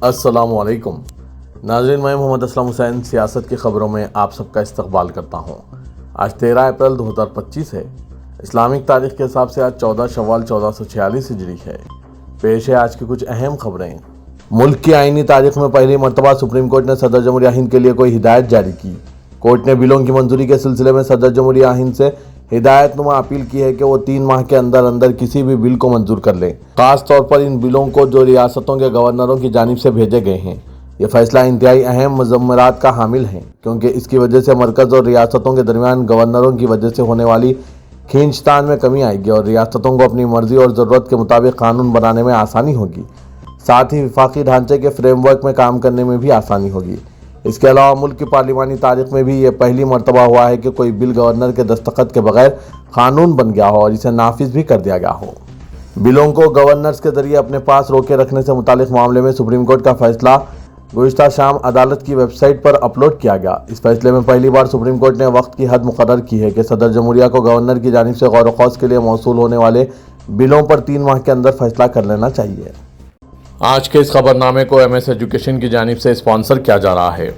السلام علیکم ناظرین، میں محمد اسلم حسین سیاست کی خبروں میں آپ سب کا استقبال کرتا ہوں۔ آج 13 اپریل 2025 ہے۔ اسلامک تاریخ کے حساب سے آج 14 شوال 1446 ہجری ہے۔ پیش ہے آج کی کچھ اہم خبریں۔ ملک کی آئینی تاریخ میں پہلی مرتبہ سپریم کورٹ نے صدر جمہوریہ ہند کے لیے کوئی ہدایت جاری کی۔ کورٹ نے بلوں کی منظوری کے سلسلے میں صدر جمہوریہ ہند سے ہدایت نما اپیل کی ہے کہ وہ 3 ماہ کے اندر کسی بھی بل کو منظور کر لیں، خاص طور پر ان بلوں کو جو ریاستوں کے گورنروں کی جانب سے بھیجے گئے ہیں۔ یہ فیصلہ انتہائی اہم مضمرات کا حامل ہے، کیونکہ اس کی وجہ سے مرکز اور ریاستوں کے درمیان گورنروں کی وجہ سے ہونے والی کھینچتان میں کمی آئے گی اور ریاستوں کو اپنی مرضی اور ضرورت کے مطابق قانون بنانے میں آسانی ہوگی۔ ساتھ ہی وفاقی ڈھانچے کے فریم ورک میں کام کرنے میں بھی آسانی ہوگی۔ اس کے علاوہ ملک کی پارلیمانی تاریخ میں بھی یہ پہلی مرتبہ ہوا ہے کہ کوئی بل گورنر کے دستخط کے بغیر قانون بن گیا ہو اور اسے نافذ بھی کر دیا گیا ہو۔ بلوں کو گورنرز کے ذریعے اپنے پاس روکے رکھنے سے متعلق معاملے میں سپریم کورٹ کا فیصلہ گزشتہ شام عدالت کی ویب سائٹ پر اپلوڈ کیا گیا۔ اس فیصلے میں پہلی بار سپریم کورٹ نے وقت کی حد مقرر کی ہے کہ صدر جمہوریہ کو گورنر کی جانب سے غور و خوض کے لیے موصول ہونے والے بلوں پر 3 ماہ کے اندر فیصلہ کر لینا چاہیے۔ آج کے اس خبرنامے کو MS ایجوکیشن کی جانب سے اسپانسر کیا جا رہا ہے۔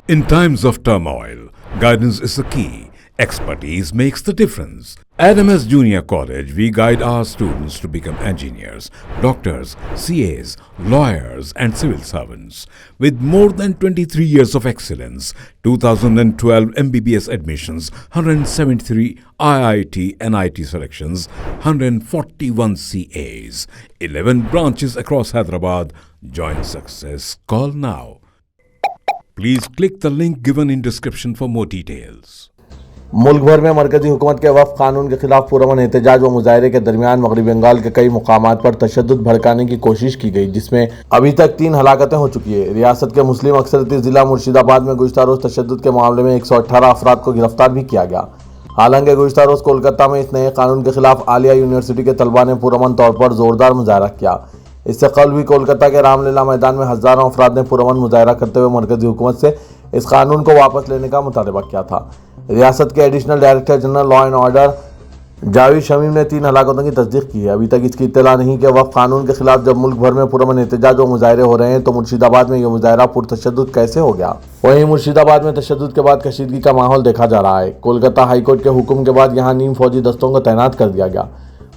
In times of turmoil, guidance is the key. Expertise makes the difference. At MS Junior College, we guide our students to become engineers, doctors, CAs, lawyers, and civil servants. With more than 23 years of excellence, 2012 MBBS admissions, 173 IIT and IT selections, 141 CAs, 11 branches across Hyderabad. Join success. Call now. Please click the link given in description for more details. ملک بھر میں مرکزی حکومت کے وفق قانون کے خلاف پرامن احتجاج و مظاہرے کے درمیان مغربی بنگال کے کئی مقامات پر تشدد بھڑکانے کی کوشش کی گئی، جس میں ابھی تک 3 ہلاکتیں ہو چکی ہیں۔ ریاست کے مسلم اکثریتی ضلع مرشد آباد میں گزشتہ روز تشدد کے معاملے میں 118 افراد کو گرفتار بھی کیا گیا۔ حالانکہ گزشتہ روز کولکتہ میں اس نئے قانون کے خلاف عالیہ یونیورسٹی کے طلباء نے پرامن طور پر زوردار مظاہرہ کیا۔ اس سے قبل بھی کولکتہ کے رام لیلا میدان میں ہزاروں افراد نے پرامن مظاہرہ کرتے ہوئے مرکزی حکومت سے اس قانون کو واپس لینے کا مطالبہ کیا تھا۔ ریاست کے additional director general law and order Javed Shamim نے 3 ہلاکتوں کی تصدیق کی ہے۔ ابھی تک اس کی اطلاع نہیں کہ وفق قانون کے خلاف جب ملک بھر میں پرامن احتجاج و مظاہرے ہو رہے ہیں تو مرشد آباد میں یہ مظاہرہ پرتشدد کیسے ہو گیا۔ وہیں مرشد آباد میں تشدد کے بعد کشیدگی کا ماحول دیکھا جا رہا ہے۔ کولکتہ ہائی کورٹ کے حکم کے بعد یہاں نیم فوجی دستوں کو تعینات کر دیا گیا۔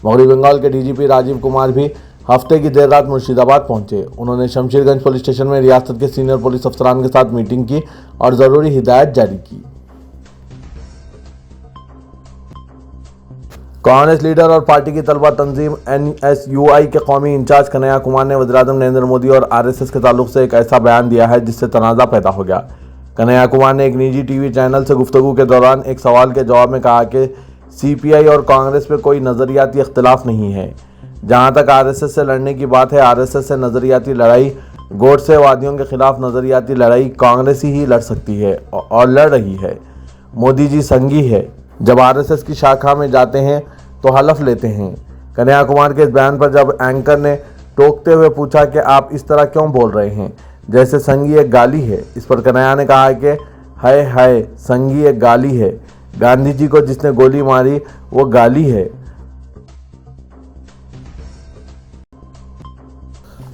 مغربی بنگال کے DGP راجیو کمار بھی ہفتے کی دیر رات مرشد آباد پہنچے۔ انہوں نے شمشیر گنج پولیس اسٹیشن میں ریاست کے سینئر پولیس افسران کے ساتھ میٹنگ کی اور ضروری ہدایت جاری کی۔ کانگریس لیڈر اور پارٹی کی طلبہ تنظیم NSUI کے قومی انچارج کنہیا کمار نے وزیراعظم نریندر مودی اور RSS کے تعلق سے ایک ایسا بیان دیا ہے جس سے تنازع پیدا ہو گیا۔ کنہیا کمار نے ایک نجی TV چینل سے گفتگو کے دوران ایک سوال کے جواب میں کہا کہ CPI اور کانگریس میں کوئی نظریاتی اختلاف نہیں ہے۔ جہاں تک RSS سے لڑنے کی بات ہے، RSS سے نظریاتی لڑائی، گوڈسے وادیوں کے خلاف نظریاتی لڑائی کانگریس ہی لڑ سکتی ہے اور لڑ رہی ہے۔ مودی جی سنگھی ہے، جب RSS کی شاخہ میں جاتے ہیں تو حلف لیتے ہیں۔ کنہیا کمار کے اس بیان پر جب اینکر نے ٹوکتے ہوئے پوچھا کہ آپ اس طرح کیوں بول رہے ہیں جیسے سنگھی ایک گالی ہے، اس پر کنہیا نے کہا کہ ہائے سنگھی ایک گالی ہے، گاندھی جی کو جس نے گولی ماری وہ گالی ہے۔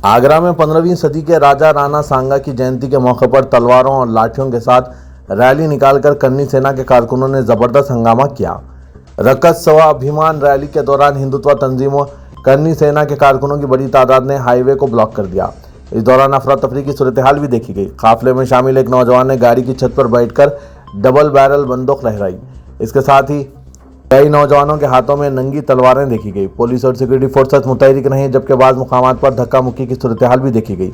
آگرہ میں 15ویں صدی کے راجہ رانا سانگا کی جینتی کے موقع پر تلواروں اور لاٹھیوں کے ساتھ ریلی نکال کر کرنی سینا کے کارکنوں نے زبردست ہنگامہ کیا۔ رکت سوا ابھیمان ریلی کے دوران ہندوتوا تنظیموں کرنی سینا کے کارکنوں کی بڑی تعداد نے ہائی وے کو بلاک کر دیا۔ اس دوران افراتفری کی صورتحال بھی دیکھی گئی۔ قافلے میں شامل ایک نوجوان نے گاڑی کی چھت پر بیٹھ کر ڈبل بیرل بندوق لہرائی۔ اس کے ساتھ ہی کئی نوجوانوں کے ہاتھوں میں ننگی تلواریں دیکھی گئی۔ پولیس اور سیکورٹی فورسز متحرک رہیں، جبکہ بعض مقامات پر دھکا مکی کی صورتحال بھی دیکھی گئی۔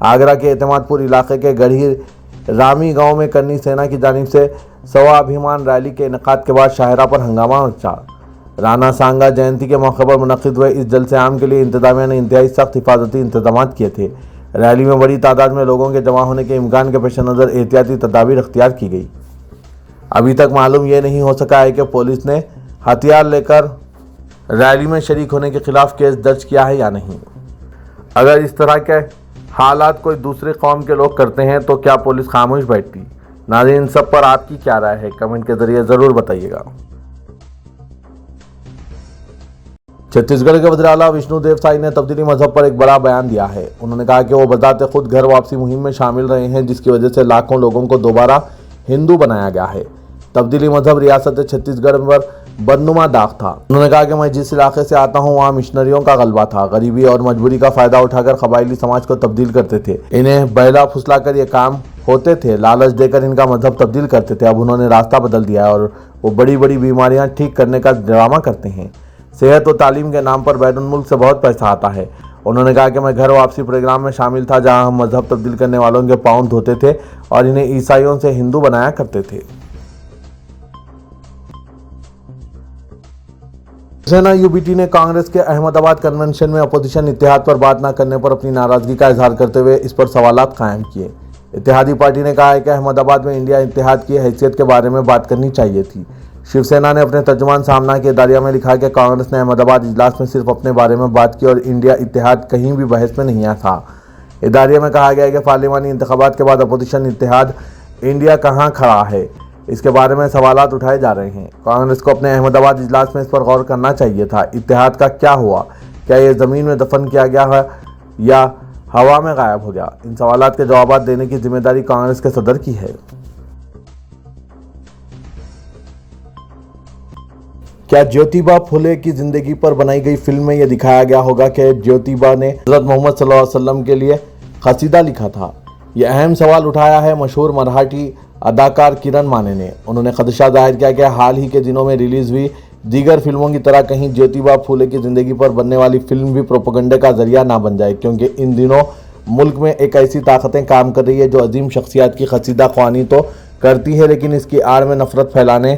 آگرہ کے اعتماد پور علاقے کے گڑھی رامی گاؤں میں کرنی سینا کی جانب سے سوا ابھیمان ریلی کے انعقاد کے بعد شاہراہ پر ہنگامہ مچا۔ رانا سانگا جینتی کے موقع پر منعقد ہوئے اس جلسے عام کے لیے انتظامیہ نے انتہائی سخت حفاظتی انتظامات کیے تھے۔ ریلی میں بڑی تعداد میں لوگوں کے جمع ہونے کے امکان کے پیش نظر احتیاطی تدابیر اختیار کی گئی۔ ابھی تک معلوم یہ نہیں ہو سکا ہے کہ پولیس نے ہتھیار لے کر ریلی میں شریک ہونے کے خلاف کیس درج کیا ہے یا نہیں۔ اگر اس طرح کے حالات کوئی دوسری قوم کے لوگ کرتے ہیں تو کیا پولیس خاموش بیٹھتی؟ ناظرین، ان سب پر آپ کی کیا رائے ہے؟ کمنٹ کے ذریعے ضرور بتائیے گا۔ छत्तीसगढ़ के वज़ीर आला विष्णु देव साई ने तब्दीली मजहब पर एक बड़ा बयान दिया है। उन्होंने कहा कि वो बजाते खुद घर वापसी मुहिम में शामिल रहे हैं, जिसकी वजह से लाखों लोगों को दोबारा हिंदू बनाया गया है। तब्दीली मजहब रियासत छत्तीसगढ़ पर बदनुमा दाग था। उन्होंने कहा कि मैं जिस इलाके से आता हूँ वहाँ मिशनरियों का गलबा था। गरीबी और मजबूरी का फायदा उठाकर कबायली समाज को तब्दील करते थे। इन्हें बहला फुसला कर ये काम होते थे, लालच देकर इनका मजहब तब्दील करते थे। अब उन्होंने रास्ता बदल दिया है और वो बड़ी बड़ी बीमारियां ठीक करने का ड्रामा करते हैं। सेहत और तालीम के नाम पर बैरून मुल्क से बहुत पैसा आता है। उन्होंने कहा कि मैं घर वापसी प्रोग्राम में शामिल था, जहां हम मजहब तब्दील करने वालों के पाँव धोते थे और इन्हें ईसाइयों से हिंदू बनाया करते थे। शिवसेना यूबीटी ने कांग्रेस के अहमदाबाद कन्वेंशन में अपोजिशन इत्तेहाद पर बात न करने पर अपनी नाराजगी का इजहार करते हुए इस पर सवालात कायम किए। इत्तेहादी पार्टी ने कहा है कि अहमदाबाद में इंडिया इत्तेहाद की हैसियत के बारे में बात करनी चाहिए थी। शिवसेना ने अपने तर्जुमान सामना के दारिया में लिखा कि कांग्रेस ने अहमदाबाद इजलास में सिर्फ अपने बारे में बात की और इंडिया इत्तेहाद कहीं भी बहस में नहीं आया था। इदारिया में कहा गया है कि पार्लिमानी इंतखाबात के बाद अपोजिशन इत्तेहाद इंडिया कहाँ खड़ा है, इसके बारे में सवालात उठाए जा रहे हैं। कांग्रेस को अपने अहमदाबाद इजलास में इस पर गौर करना चाहिए था। इत्तेहाद का क्या हुआ? क्या ये ज़मीन में दफन किया गया है या हवा में गायब हो गया? इन सवालात के जवाब देने की जिम्मेदारी कांग्रेस के सदर की है। क्या ज्योतिबा फुले की जिंदगी पर बनाई गई फिल्म में यह दिखाया गया होगा कि ज्योतिबा ने हज़रत मोहम्मद सल्लल्लाहु अलैहि वसल्लम के लिए कसीदा लिखा था? यह अहम सवाल उठाया है मशहूर मराठी अदाकार किरण माने ने। उन्होंने खदशा जाहिर किया कि हाल ही के दिनों में रिलीज हुई दीगर फिल्मों की तरह कहीं ज्योतिबा फुले की जिंदगी पर बनने वाली फिल्म भी प्रोपेगेंडे का जरिया ना बन जाए, क्योंकि इन दिनों मुल्क में एक ऐसी ताकतें काम कर रही है जो अजीम शख्सियत की कसीदा ख्वानी तो करती है, लेकिन इसकी आड़ में नफरत फैलाने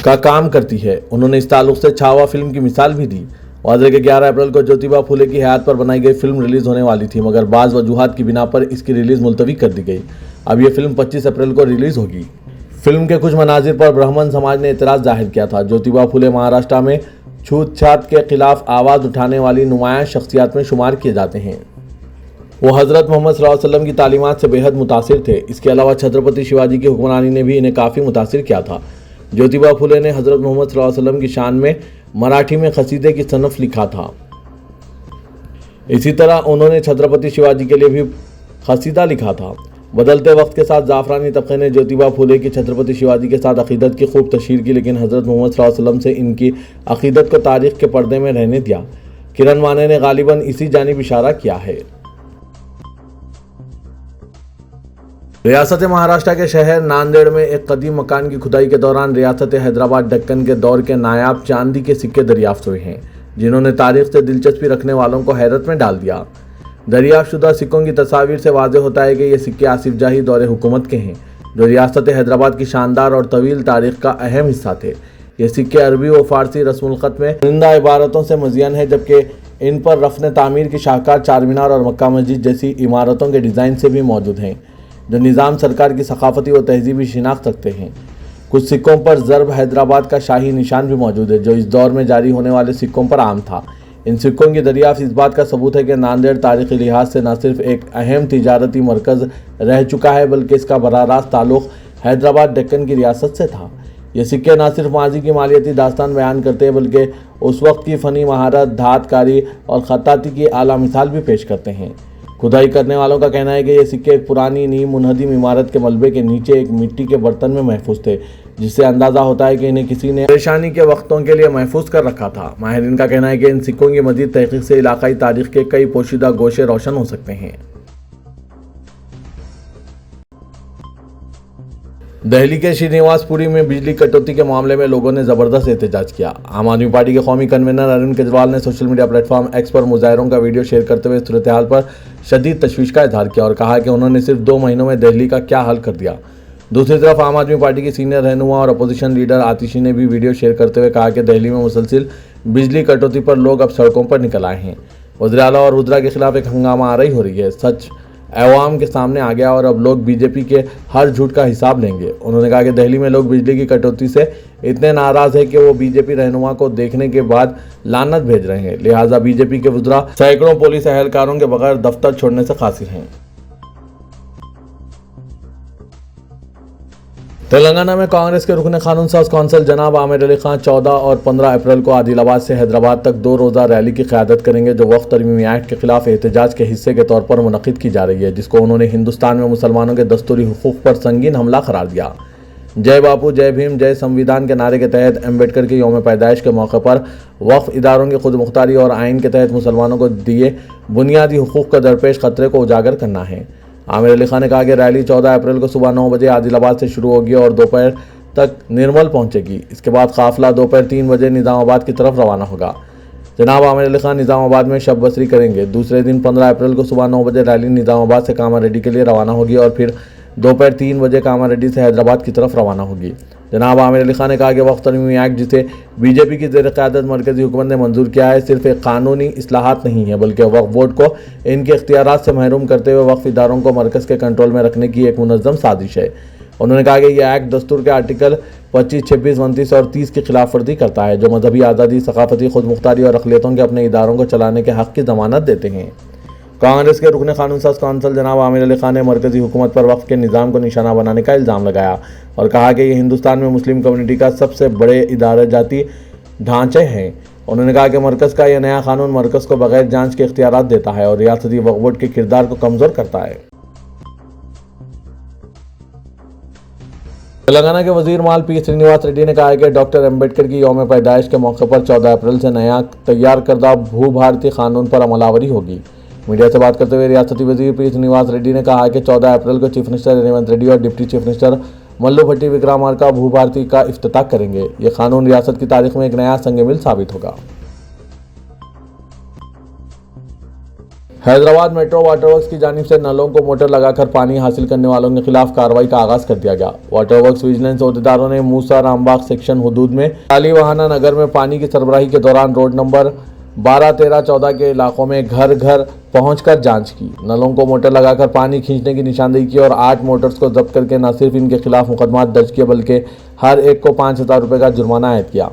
का काम करती है। उन्होंने इस ताल्लुक से छावा फिल्म की मिसाल भी दी। वाज़ेह के 11 अप्रैल को ज्योतिबा फुले की हयात पर बनाई गई फिल्म रिलीज होने वाली थी, मगर बाज़ वजूहात की बिना पर इसकी रिलीज मुलतवी कर दी गई। अब यह फिल्म 25 अप्रैल को रिलीज होगी। फिल्म के कुछ मनाजिर पर ब्राह्मण समाज ने एतराज़ जाहिर किया था। ज्योतिबा फुले महाराष्ट्र में छूतछात के खिलाफ आवाज़ उठाने वाली नुमायां शख्सियत में शुमार किए जाते हैं। वो हज़रत मोहम्मद सल्लल्लाहु अलैहि वसल्लम की तालीमात से बेहद मुतासिर थे। इसके अलावा छत्रपति शिवाजी की हुक्मरानी ने भी इन्हें काफ़ी मुतासिर किया था। ज्योतिबा फुले ने हज़रत मोहम्मद सल्लल्लाहु अलैहि वसल्लम की शान में मराठी में कसीदे की सनफ लिखा था। इसी तरह उन्होंने छत्रपति शिवाजी के लिए भी कसीदा लिखा था। बदलते वक्त के साथ जाफरानी तबके ने ज्योतिबा फुले की छत्रपति शिवाजी के साथ अकीदत की खूब तशहीर की, लेकिन हज़रत मोहम्मद सल्लल्लाहु अलैहि वसल्लम से इनकी अकीदत को तारीख़ के पर्दे में रहने दिया। किरण माने ने गालिबन इसी जानिब इशारा किया है। रियासत महाराष्ट्र के शहर नांदेड़ में एक कदीम मकान की खुदाई के दौरान रियासत हैदराबाद दक्कन के दौर के नायाब चांदी के सिक्के दरियाफ्त हुए हैं, जिन्होंने तारीख से दिलचस्पी रखने वालों को हैरत में डाल दिया। दरियाफ्त शुदा सिक्कों की तस्वीर से वाज़ेह होता है कि ये सिक्के आसिफ जाही दौरे हुकूमत के हैं, जो रियासत हैदराबाद की शानदार और तवील तारीख का अहम हिस्सा थे। ये सिक्के अरबी व फ़ारसी रस्मुल ख़त में चुनिंदा इबारतों से मज़ियन है, जबकि इन पर रफ़न तामीर की शाहकार चारमीनार और मक्का मस्जिद जैसी इमारतों के डिज़ाइन से भी मौजूद हैं, जो निज़ाम सरकार की सकाफ़ती व तहजीबी शिनाख्त रखते हैं। कुछ सिक्कों पर ज़रब हैदराबाद का शाही निशान भी मौजूद है, जो इस दौर में जारी होने वाले सिक्कों पर आम था। इन सिक्कों की दरियाफ्त इस बात का सबूत है कि नांदेड़ तारीख़ी लिहाज से न सिर्फ एक अहम तिजारती मरकज़ रह चुका है, बल्कि इसका बराह रास्त ताल्लुक़ हैदराबाद दक्कन की रियासत से था। ये सिक्के न सिर्फ माजी की मालियाती दास्तान बयान करते हैं, बल्कि उस वक्त की फ़नी महारत, धातकारी और ख़त्ताती की आला मिसाल भी पेश करते हैं। खुदाई करने वालों का कहना है कि ये सिक्के एक पुरानी नीम मुनहदिम इमारत के मलबे के नीचे एक मिट्टी के बर्तन में महफूज थे, जिससे अंदाज़ा होता है कि इन्हें किसी ने परेशानी के वक्तों के लिए महफूज कर रखा था। माहिरीन का कहना है कि इन सिक्कों की मज़ीद तहक़ीक़ से इलाकाई तारीख़ के कई पोशीदा गोशे रोशन हो सकते हैं। दिल्ली के श्रीनिवासपुरी में बिजली कटौती के मामले में लोगों ने ज़बरदस्त एहतजाज किया। आम आदमी पार्टी के कौमी कन्वीनर अरविंद केजरीवाल ने सोशल मीडिया प्लेटफॉर्म एक्स पर मुजाहिरों का वीडियो शेयर करते हुए सूरत हाल पर शदीद तशवीश का इजहार किया और कहा कि उन्होंने सिर्फ 2 महीनों में दिल्ली का क्या हल कर दिया। दूसरी तरफ आम आदमी पार्टी की सीनियर रहनुमा और अपोजिशन लीडर आतिशी ने भी वीडियो शेयर करते हुए कहा कि दिल्ली में मुसलसिल बिजली कटौती पर लोग अब सड़कों पर निकल आए हैं। वज़ीर आला और वज़रा के खिलाफ एक हंगामा आरई हो रही है। सच अवाम के सामने आ गया और अब लोग बीजेपी के हर झूठ का हिसाब लेंगे। उन्होंने कहा कि दिल्ली में लोग बिजली की कटौती से इतने नाराज़ हैं कि वो बीजेपी रहनुमा को देखने के बाद लानत भेज रहे हैं, लिहाजा बीजेपी के वज़रा सैकड़ों पुलिस एहलकारों के बगैर दफ्तर छोड़ने से कासिर हैं। تلنگانہ میں کانگریس کے رکن قانون ساز کونسل جناب عامر علی خان 14 اور 15 اپریل کو عادل آباد سے حیدرآباد تک 2 روزہ ریلی کی قیادت کریں گے، جو وقف ترمیمی ایکٹ کے خلاف احتجاج کے حصے کے طور پر منعقد کی جا رہی ہے، جس کو انہوں نے ہندوستان میں مسلمانوں کے دستوری حقوق پر سنگین حملہ قرار دیا۔ جے باپو، جے بھیم، جے سمویدھان کے نعرے کے تحت امبیڈکر کے یوم پیدائش کے موقع پر وقف اداروں کی خود مختاری اور آئین کے تحت مسلمانوں کو دیے بنیادی حقوق کا درپیش خطرے کو اجاگر کرنا ہے۔ عامر علی خان نے کہا کہ ریلی 14 اپریل کو صبح 9 بجے عادل آباد سے شروع ہوگی اور دوپہر تک نرمل پہنچے گی۔ اس کے بعد قافلہ دوپہر 3 بجے نظام آباد کی طرف روانہ ہوگا۔ جناب عامر علی خان نظام آباد میں شب بسری کریں گے۔ دوسرے دن 15 اپریل کو صبح 9 بجے ریلی نظام آباد سے کاماریڈی کے لیے روانہ ہوگی اور پھر دوپہر 3 بجے کاماریڈی سے حیدرآباد کی طرف روانہ ہوگی۔ جناب عامر علی خان نے کہا کہ وقف ترمیمی ایکٹ جسے بی جے پی کی زیر قیادت مرکزی حکومت نے منظور کیا ہے، صرف ایک قانونی اصلاحات نہیں ہے بلکہ وقف بورڈ کو ان کے اختیارات سے محروم کرتے ہوئے وقف اداروں کو مرکز کے کنٹرول میں رکھنے کی ایک منظم سازش ہے۔ انہوں نے کہا کہ یہ ایکٹ دستور کے آرٹیکل 25، 26، 29 اور 30 کی خلاف ورزی کرتا ہے، جو مذہبی آزادی، ثقافتی خود مختاری اور اقلیتوں کے اپنے اداروں کو چلانے کے حق کی ضمانت دیتے ہیں۔ کانگریس کے رکن قانون ساز کونسل جناب عامر علی خان نے مرکزی حکومت پر وقف کے نظام کو نشانہ بنانے کا الزام لگایا اور کہا کہ یہ ہندوستان میں مسلم کمیونٹی کا سب سے بڑے ادارہ جاتی ڈھانچے ہیں۔ انہوں نے کہا کہ مرکز کا یہ نیا قانون مرکز کو بغیر جانچ کے اختیارات دیتا ہے اور ریاستی وقف بورڈ کے کردار کو کمزور کرتا ہے۔ تلنگانہ کے وزیر مال پی سرینیواس ریڈی نے کہا ہے کہ ڈاکٹر امبیڈکر کی یوم پیدائش کے موقع پر 14 اپریل سے نیا تیار کردہ بھو بھارتی قانون پر عمل آوری ہوگی۔ میڈیا سے بات کرتے ہوئے ریاستی وزیر پی سرینیواس ریڈی نے کہا کہ 14 اپریل کو چیف منسٹر ریونت ریڈی اور ڈپٹی چیف منسٹر ملو بھٹی وکرامارکا بھو بھارتی کا افتتاح کریں گے۔ یہ قانون ریاست کی تاریخ میں ایک نیا سنگ میل ثابت ہوگا۔ حیدرآباد میٹرو واٹر ورکس کی جانب سے نلوں کو موٹر لگا کر پانی حاصل کرنے والوں کے خلاف کارروائی کا آغاز کر دیا گیا۔ واٹر ورکس ویجیلنس عہدیداروں نے موسا رامباغ سیکشن حدود میں شالیواہنا نگر میں پانی کی سربراہی کے دوران روڈ نمبر 12، 13، 14 کے علاقوں میں گھر گھر پہنچ کر جانچ کی، نلوں کو موٹر لگا کر پانی کھینچنے کی نشاندہی کی اور 8 موٹرز کو ضبط کر کے نہ صرف ان کے خلاف مقدمات درج کیے بلکہ ہر ایک کو 5000 روپے کا جرمانہ عائد کیا۔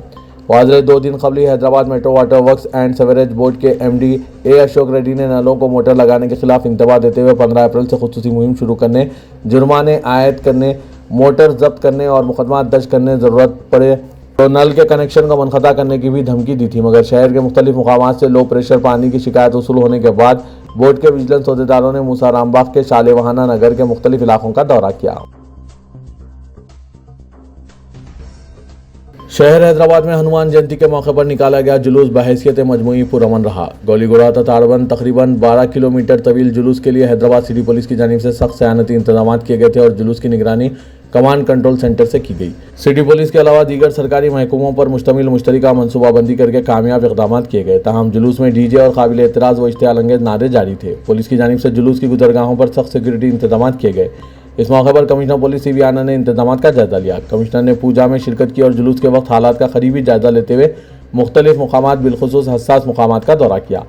واضح 2 دن قبل Hyderabad metro water works and sewerage board کے ایم ڈی اے اشوک ریڈی نے نلوں کو موٹر لگانے کے خلاف انتباہ دیتے ہوئے 15 اپریل سے خصوصی مہم شروع کرنے، جرمانے عائد کرنے، موٹر ضبط کرنے اور مقدمات درج کرنے ضرورت پڑے تو نل کے کنیکشن کو منقطع کرنے کی بھی دھمکی دی تھی، مگر شہر کے مختلف مقامات سے لو پریشر پانی کی شکایت وصول ہونے کے بعد بورڈ کے ویجیلنس عہدیداروں نے موسا رامباغ کے شالیواہنا نگر کے مختلف علاقوں کا دورہ کیا۔ شہر حیدرآباد میں ہنومان جینتی کے موقع پر نکالا گیا جلوس بحیثیت مجموعی پرامن رہا۔ گولی گوڑا تتاڑبند تقریباً 12 کلومیٹر طویل جلوس کے لیے حیدرآباد سٹی پولیس کی جانب سے سخت صیانتی انتظامات کیے گئے تھے اور جلوس کی نگرانی کمانڈ کنٹرول سینٹر سے کی گئی۔ سٹی پولیس کے علاوہ دیگر سرکاری محکموں پر مشتمل مشترکہ منصوبہ بندی کر کے کامیاب اقدامات کیے گئے، تاہم جلوس میں ڈی جے اور قابل اعتراض و اشتعال انگیز نعرے جاری تھے۔ پولیس کی جانب سے جلوس کی گزرگاہوں پر سخت سیکورٹی انتظامات کیے گئے۔ اس موقع پر کمشنر پولیس سی وی آنند نے انتظامات کا جائزہ لیا۔ کمشنر نے پوجا میں شرکت کی اور جلوس کے وقت حالات کا قریبی جائزہ لیتے ہوئے مختلف مقامات بالخصوص حساس مقامات کا دورہ کیا۔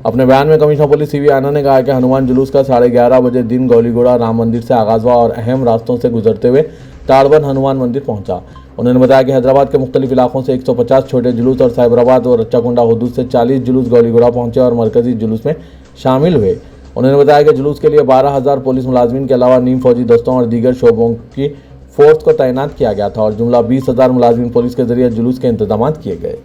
اپنے بیان میں کمشنر پولیس سی وی آنند نے کہا کہ ہنومان جلوس کا 11:30 بجے دن گولی گوڑا رام مندر سے آغاز ہوا اور اہم راستوں سے گزرتے ہوئے تاڑبند ہنومان مندر پہنچا۔ انہوں نے بتایا کہ حیدرآباد کے مختلف علاقوں سے 150 چھوٹے جلوس اور سائبرآباد اور رچا کنڈا حدود سے 40 جلوس گولی گوڑا پہنچے اور مرکزی جلوس میں شامل ہوئے۔ انہوں نے بتایا کہ جلوس کے لیے 12,000 پولیس ملازمین کے علاوہ نیم فوجی دستوں اور دیگر شعبوں کی فورس کو تعینات کیا گیا تھا اور جملہ 20,000 ملازمین پولیس کے ذریعے جلوس کے انتظامات کیے گئے۔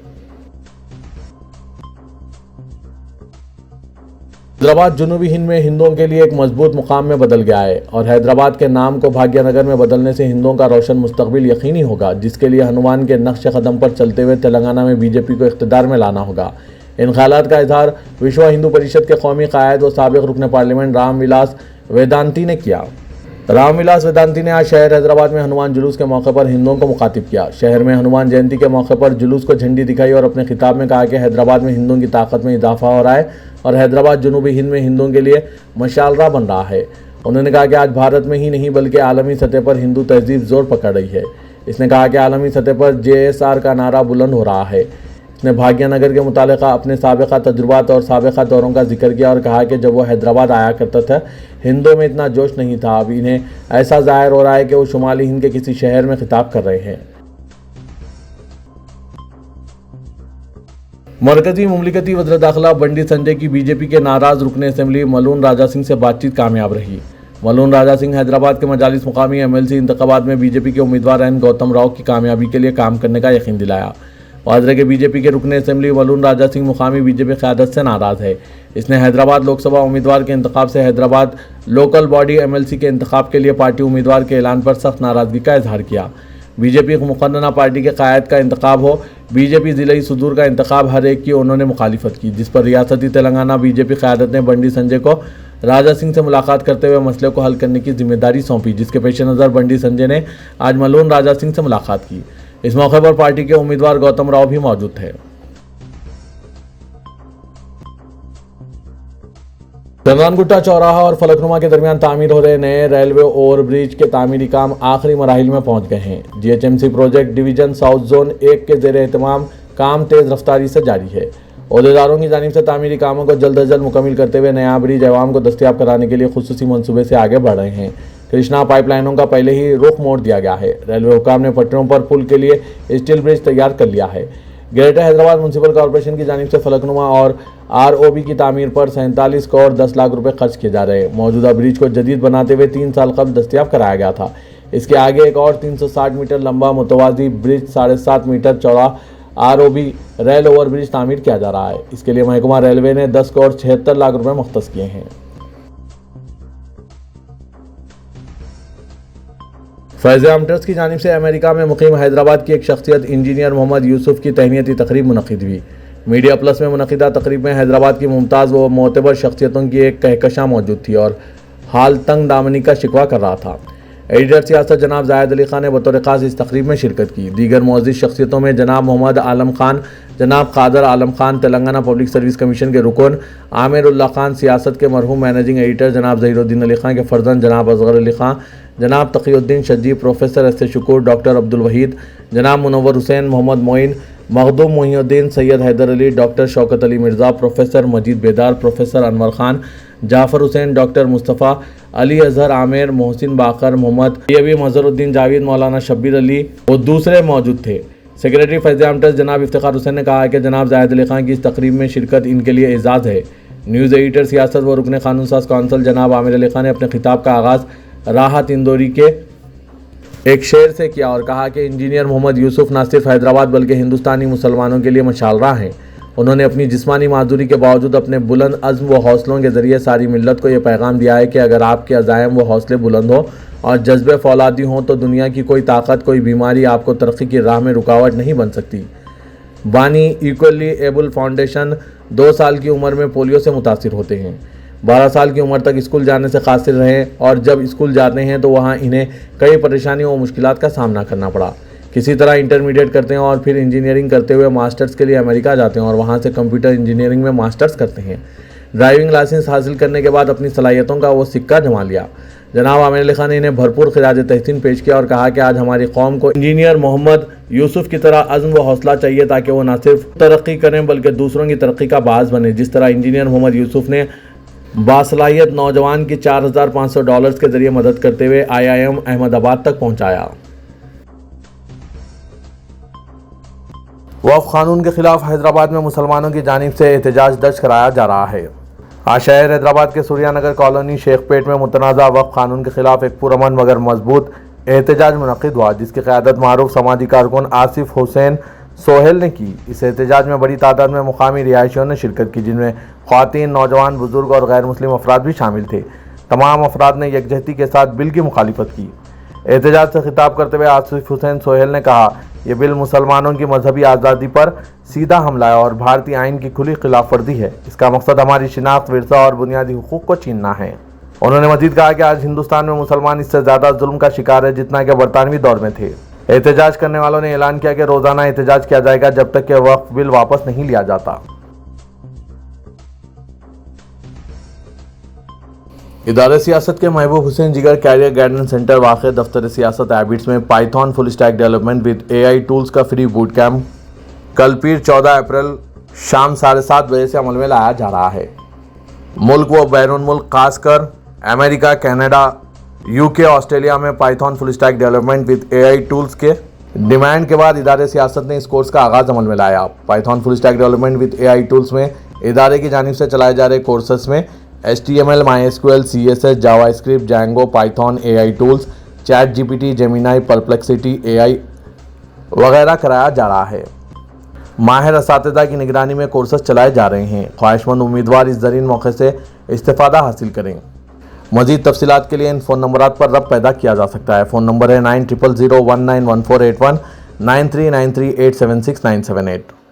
حیدرآباد جنوبی ہند میں ہندوؤں کے لیے ایک مضبوط مقام میں بدل گیا ہے اور حیدرآباد کے نام کو بھاگیہ نگر میں بدلنے سے ہندوؤں کا روشن مستقبل یقینی ہوگا، جس کے لیے ہنومان کے نقش قدم پر چلتے ہوئے تلنگانہ میں بی جے پی کو اقتدار میں لانا ہوگا۔ ان خیالات کا اظہار وشوا ہندو پریشد کے قومی قائد و سابق رکن پارلیمنٹ رام ولاس ویدانتی نے کیا۔ رام ولاس ویدانتی نے آج شہر حیدرآباد میں ہنومان جلوس کے موقع پر ہندوؤں کو مخاطب کیا۔ شہر میں ہنومان جینتی کے موقع پر جلوس کو جھنڈی دکھائی اور اپنے خطاب میں کہا کہ حیدرآباد میں ہندوؤں کی طاقت میں اضافہ ہو رہا ہے اور حیدرآباد جنوبی ہند میں ہندوؤں کے لیے مشعل راہ بن رہا ہے۔ انہوں نے کہا کہ آج بھارت میں ہی نہیں بلکہ عالمی سطح پر ہندو تہذیب زور پکڑ رہی ہے۔ اس نے کہا کہ عالمی سطح پر JSR کا نعرہ بلند ہو رہا ہے۔ اس نے بھاگیہ نگر کے متعلقہ اپنے سابقہ تجربات اور سابقہ دوروں کا ذکر کیا اور کہا کہ جب وہ حیدرآباد آیا کرتا تھا ہندوؤں میں اتنا جوش نہیں تھا، اب انہیں ایسا ظاہر ہو رہا ہے کہ وہ شمالی ہند کے کسی شہر میں خطاب کر رہے ہیں۔ مرکزی مملکتی وزیر داخلہ بنڈی سنجے کی بی جے پی کے ناراض رکن اسمبلی ملون راجا سنگھ سے بات چیت کامیاب رہی۔ मलून राजा सिंह हैदराबाद के मजालिस मुकामी MLC इंतखाबात में बीजेपी के उम्मीदवार एन गौतम राव की कामयाबी के लिए काम करने का यकीन दिलाया। वाजरे के बीजेपी के रुकने असेंबली मलून राजा सिंह मुकामी बीजेपी क़यादत से नाराज़ है। इसने हैदराबाद लोकसभा उम्मीदवार के इंतखाब से हैदराबाद लोकल बॉडी MLC के इंतखाब के लिए पार्टी उम्मीदवार के ऐलान पर सख्त नाराज़गी का इजहार किया। बीजेपी मुक़न्नना पार्टी के क़ायद का इंतखाब हो, बीजेपी ज़िले सदूर का इंतखाब हर एक की उन्होंने मुखालिफत की, जिस पर रियासती तेलंगाना बीजेपी क़यादत ने बंडी संजय को राजा सिंह से मुलाकात करते हुए मसले को हल करने की जिम्मेदारी सौंपी, जिसके पेश नज़र बंडी संजय ने आज मलून राजा सिंह से मुलाकात की। इस मौके पर पार्टी के उम्मीदवार गौतम राव भी मौजूद थे। चंद्रानगुट्टा चौराहा और फलकनुमा के दरमियान तामीर हो रहे नए रेलवे ओवरब्रिज के तामीरी काम आखिरी मराहिल में पहुंच गए हैं। GHMC project division south zone 1 के ज़ेर एहतमाम काम तेज़ रफ्तारी से जारी है। ओहदेदारों की जानिब से तामीरी कामों को जल्द अज जल्द मुकम्मल करते हुए नया ब्रिज अवाम को दस्तयाब कराने के लिए खुसूसी मनसूबे से आगे बढ़ रहे हैं। कृष्णा पाइपलाइनों का पहले ही रुख मोड़ दिया गया है। रेलवे हुकाम ने पटरियों पर पुल के लिए स्टील ब्रिज तैयार कर लिया है। ग्रेटर हैदराबाद म्यूनसिपल कॉर्पोरेशन की जानिब से फलकनुमा और ROB की तामीर पर 47 करोड़ 10 लाख रुपए खर्च किए जा रहे हैं। मौजूदा ब्रिज को जदीद बनाते हुए 3 साल कबल दस्तयाब कराया गया था। इसके आगे एक और 360 मीटर लंबा मुतवाज़ी ब्रिज 7.5 मीटर चौड़ा ROB रेल ओवर ब्रिज तामीर किया जा रहा है। इसके लिए महकमा रेलवे ने 10 करोड़ 76 लाख रुपए मुख्तस किए हैं। फैज़ आम ट्रस्ट की जानिब से अमेरिका में मुकीम हैदराबाद की एक शख्सियत इंजीनियर मोहम्मद यूसुफ की तहनीती तकरीब मुनक़िद हुई। मीडिया प्लस में मुनक़िदा तकरीब में हैदराबाद की मुमताज़ व मोतबर शख्सियतों की एक कहकशां मौजूद थी और हाल तंग दामनी का शिकवा कर रहा था। एडिटर सियासत जनाब जायद अली खान ने बतौर ख़ास इस तकरीब में शिरकत की। दीगर मुअज़्ज़िज़ शख्सियतों में जनाब मोहम्मद आलम खान, जनाब Qadir Alam Khan Telangana public service commission के रुकन, आमिरुल्लाह खान सियासत के मरहूम मैनेजिंग एडिटर जनाब ज़हीरुद्दीन अली खान के फर्जंद जनाब असगर अली खान, जनाब तक़ीउद्दीन शज्जी, प्रोफेसर एस शुक्र, डॉक्टर अब्दुल वहीद, जनाब मुनव्वर हुसैन, मोहम्मद मोइन, मखदूम मोहिउद्दीन, सैयद हैदर अली, डॉक्टर शौकत अली मिर्ज़ा, प्रोफेसर मजीद बेदार, प्रोफेसर अनवर खान, जाफ़र हुसैन, डॉक्टर मुस्तफ़ा, अली अजहर आमिर, मोहसिन बाकर, मोहम्मद तैयबी, मज़हरुद्दीन जावेद, मौलाना शब्बीर अली और दूसरे मौजूद थे। सेक्रेटरी फैज़ आम ट्रस्ट जनाब इफ्तिखार हुसैन ने कहा कि जनाब जायद अली खान की इस तकरीब में शिरकत इनके लिए एजाज़ है। न्यूज़ एडिटर सियासत व रुकन कानून साज कौंसल जनाब आमिर अली खान ने अपने खिताब का आगाज़ राहत इंदौरी के एक शेर से किया और कहा कि इंजीनियर मोहम्मद यूसुफ न सिर्फ हैदराबाद बल्कि हिंदुस्तानी मुसलमानों के लिए मशालरा हैं। उन्होंने अपनी जिस्मानी माजूरी के बावजूद अपने बुलंद अज़्म व हौसलों के ज़रिए सारी मिल्लत को ये पैगाम दिया है कि अगर आपके अज़ाइम व हौसले बुलंद हो और जज्बे फौलादी हों तो दुनिया की कोई ताकत, कोई बीमारी आपको तरक्की की राह में रुकावट नहीं बन सकती। बानी इक्वली एबल फाउंडेशन 2 साल की उम्र में पोलियो से मुतासिर होते हैं। 12 साल की उम्र तक स्कूल जाने से कासिर रहे और जब स्कूल जाते हैं तो वहाँ इन्हें कई परेशानियों और मुश्किलात का सामना करना पड़ा। किसी तरह इंटरमीडिएट करते हैं और फिर इंजीनियरिंग करते हुए मास्टर्स के लिए अमेरिका जाते हैं और वहाँ से कंप्यूटर इंजीनियरिंग में मास्टर्स करते हैं। ड्राइविंग लाइसेंस हासिल करने के बाद अपनी सलाहियतों का वो सिक्का जमा लिया। जनाब आमिर अली खान ने इन्हें भरपूर खिराज तहसीन पेश किया और कहा कि आज हमारी कौम को इंजीनियर मोहम्मद यूसुफ की तरह अज़्म व हौसला चाहिए ताकि वो न सिर्फ तरक्की करें बल्कि दूसरों की तरक्की का बाज़ बने। जिस तरह इंजीनियर मोहम्मद यूसुफ ने बासलाहियत नौजवान की $4,500 के ज़रिए मदद करते हुए IIM अहमदाबाद तक पहुँचाया। वक्फ कानून के खिलाफ हैदराबाद में मुसलमानों की जानिब से एहतजाज दर्ज कराया जा रहा है। आज शहर हैदराबाद के सूर्यानगर कॉलोनी शेखपेट में मुतनाज़ा वक्फ कानून के खिलाफ एक पुरअमन मगर मजबूत एहतजाज मुनक़िद हुआ, जिसकी क़यादत मारूफ समाजी कारकुन आसिफ हुसैन सोहेल ने की। इस एहतजाज में बड़ी तादाद में मुकामी रिहायशियों ने शिरकत की, जिनमें ख़वातीन, नौजवान, बुजुर्ग और गैर मुस्लिम अफराद भी शामिल थे। तमाम अफराद ने यकजहती के साथ बिल की मुखालिफत की। एहतजाज से खिताब करते हुए आसिफ हुसैन सोहेल ने कहा, यह बिल मुसलमानों की मजहबी आज़ादी पर सीधा हमला है और भारतीय आइन की खुली खिलाफ वर्जी है। इसका मकसद हमारी शिनाख्त, विरसा और बुनियादी हुकूक को छीनना है। उन्होंने मजीद कहा कि आज हिंदुस्तान में मुसलमान इससे ज़्यादा जुल्म का शिकार है जितना कि बरतानवी दौर में थे। एहतजाज करने वालों ने ऐलान किया कि रोज़ाना एहतजाज किया जाएगा जब तक कि वक्फ बिल वापस नहीं लिया जाता। इदारे सियासत के महबूब हुसैन जिगर कैरियर गाइडेंस सेंटर वाक़ दफ्तर सियासत एबिट्स में Python full stack development with AI tools का फ्री बूट कैंप कल पीर 14 अप्रैल शाम 7:30 बजे से अमल में लाया जा रहा है। मुल्क व बैरून मुल्क खासकर अमेरिका, कनाडा, UK, ऑस्ट्रेलिया में Python full stack development with AI tools के डिमांड के बाद इदारे सियासत ने इस कोर्स का आगाज़ अमल में लाया। Python full stack development with AI tools में इदारे की जानिब से चलाए जा रहे कोर्सेस में HTML, MySQL, CSS, JavaScript, Django, Python, AI tools, ChatGPT, Gemini, Perplexity, AI وغیرہ کرایا جا رہا ہے۔ ماہر اساتذہ کی نگرانی میں کورسز چلائے جا رہے ہیں۔ خواہش مند امیدوار اس زرعی موقع سے استفادہ حاصل کریں۔ مزید تفصیلات کے لیے ان فون نمبرات پر رابطہ پیدا کیا جا سکتا ہے۔ فون نمبر ہے 9000191481 9393876978۔